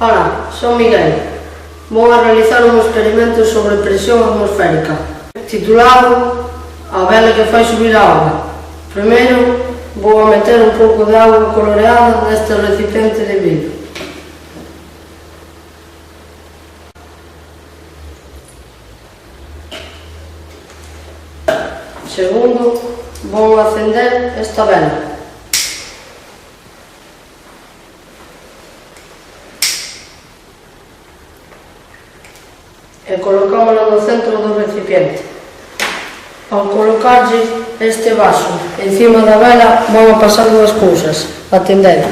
Ola, son Miguel. Vou a realizar un experimento sobre presión atmosférica, titulado A vela que fai subir a auga. Primeiro, vou a meter un pouco de auga coloreada neste recipiente de vidro. Segundo, vou acender esta vela. E colocámola no centro do recipiente. Ao colocarlle este vaso encima da vela, van a pasar dúas cousas. Atended.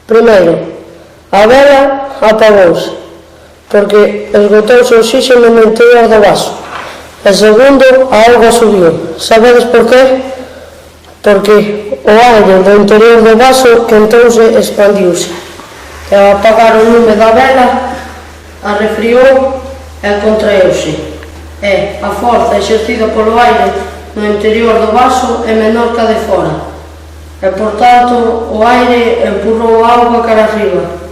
Primeiro, a vela apagouse, porque esgotouse o oxígeno no interior do vaso. E segundo, a auga subiu. Sabedes por qué? Porque o aire do interior do vaso quentouse e expandiuse. E ao apagar o lume da vela, arrefriou e contraeuse. E a forza exercida polo aire no interior do vaso é menor que a de fora. E, por tanto, o aire empurrou a auga cara arriba.